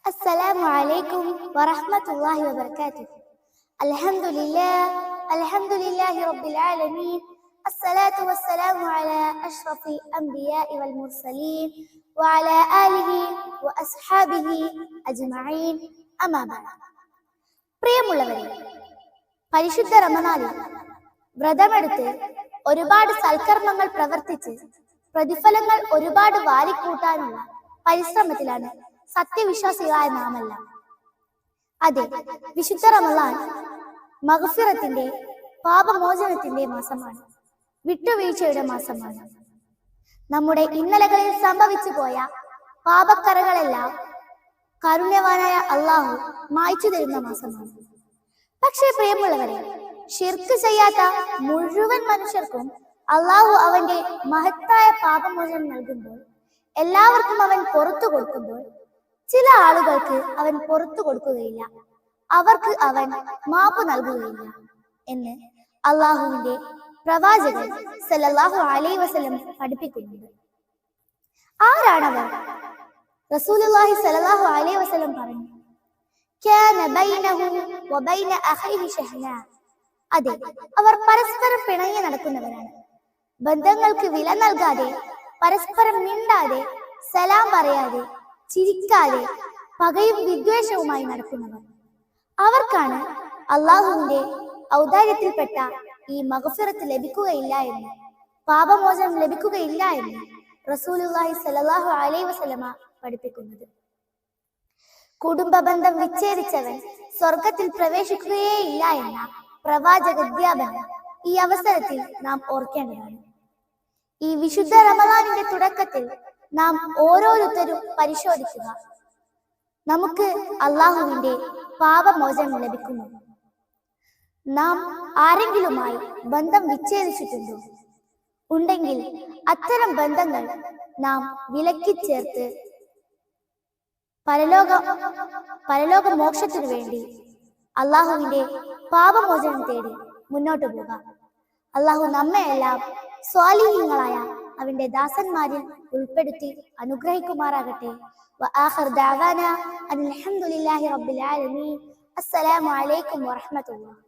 السلام عليكم ورحمة الله وبركاته. الحمد لله رب العالمين. الصلاة والسلام على أشرف الأنبياء والمرسلين وعلى آله وأصحابه أجمعين. أما بعد. പ്രിയമുള്ളവരെ, പരിശുദ്ധ റമദാനിൽ വ്രതമെടുത്ത് ഒരുപാട് സൽക്കർമ്മങ്ങൾ പ്രവർത്തിച്ച് പ്രതിഫലങ്ങൾ ഒരുപാട് വാരിക്കൂട്ടാനുള്ള പരിശ്രമത്തിലാണ് സത്യവിശ്വാസികളായ നാമെല്ലാം. അതെ, വിശുദ്ധ റമദാൻ മഗ്ഫിറത്തിന്റെ, പാപമോചനത്തിന്റെ മാസമാണ്, വിട്ടുവീഴ്ചയുടെ മാസമാണ്. നമ്മുടെ ഇന്നലകളിൽ സംഭവിച്ചു പോയ പാപക്കറകളെല്ലാം കാരുണ്യവാനായ അള്ളാഹു മായ്ച്ചു തരുന്ന മാസമാണ്. പക്ഷേ പ്രിയമുള്ളവരെ, ശിർക്ക് ചെയ്യാത്ത മുഴുവൻ മനുഷ്യർക്കും അള്ളാഹു അവന്റെ മഹത്തായ പാപമോചനം നൽകുമ്പോൾ, എല്ലാവർക്കും അവൻ പുറത്തു കൊടുക്കുമ്പോൾ, ചില ആളുകൾക്ക് അവൻ പുറത്തു കൊടുക്കുകയില്ല, അവർക്ക് അവൻ മാപ്പ് നൽകുകയില്ല എന്ന് അള്ളാഹുവിന്റെ പ്രവാചകൻ സല്ലല്ലാഹു അലൈഹി വസല്ലം പഠിപ്പിക്കുന്നുണ്ട്. ആരാണവർ? റസൂലുള്ളാഹി സല്ലല്ലാഹു അലൈഹി വസല്ലം പറഞ്ഞു, കാന ബൈനഹു വബൈന അഖീഹി ഷഹ്ന. അതെ, അവർ പരസ്പരം പിണങ്ങി നടക്കുന്നവരാണ്. ബന്ധങ്ങൾക്ക് വില നൽകാതെ, പരസ്പരം മിണ്ടാതെ, സലാം പറയാതെ, ചിരിക്കാതെ, പകയും വിദ്വേഷവുമായി നടക്കുന്നവർ. അവർക്കാണ് അള്ളാഹുവിന്റെ ഔദാര്യത്തിൽപ്പെട്ട ഈ മഗ്ഫിറത്ത് ലഭിക്കുകയില്ല എന്ന്, പാപമോചനം ലഭിക്കുകയില്ല എന്ന് റസൂലുള്ളാഹി സ്വല്ലല്ലാഹു അലൈഹി വസല്ലമ പഠിപ്പിക്കുന്നത്. കുടുംബ ബന്ധം വിച്ഛേദിച്ചവൻ സ്വർഗത്തിൽ പ്രവേശിക്കുകയേയില്ല എന്ന പ്രവാചകധ്യാപനം ഈ അവസരത്തിൽ നാം ഓർക്കേണ്ടതാണ്. ഈ വിശുദ്ധ റമദാനിന്റെ തുടക്കത്തിൽ നാം ഓരോരുത്തരും പരിശോധിക്കുക, നമുക്ക് അള്ളാഹുവിന്റെ പാപമോചനം ലഭിക്കുന്നു? നാം ആരെങ്കിലുമായി ബന്ധം വിച്ഛേദിച്ചിട്ടുണ്ടോ? ഉണ്ടെങ്കിൽ അത്തരം ബന്ധങ്ങൾ നാം വിലക്കി ചേർത്ത് പരലോക മോക്ഷത്തിനു വേണ്ടി അള്ളാഹുവിന്റെ പാപമോചനം തേടി മുന്നോട്ട് പോകാം. അള്ളാഹു നമ്മെ എല്ലാം സ്വാലിഹീങ്ങളായ അവന്റെ ദാസന്മാരിൽ ഉൾപ്പെടുത്തി അനുഗ്രഹിക്കുമാറാകട്ടെ. വആഖിറു ദഅവാനാ അൽഹംദുലില്ലാഹി റബ്ബിൽ ആലമീൻ. അസ്സലാമു അലൈക്കും വറഹ്മത്തുള്ളാഹി.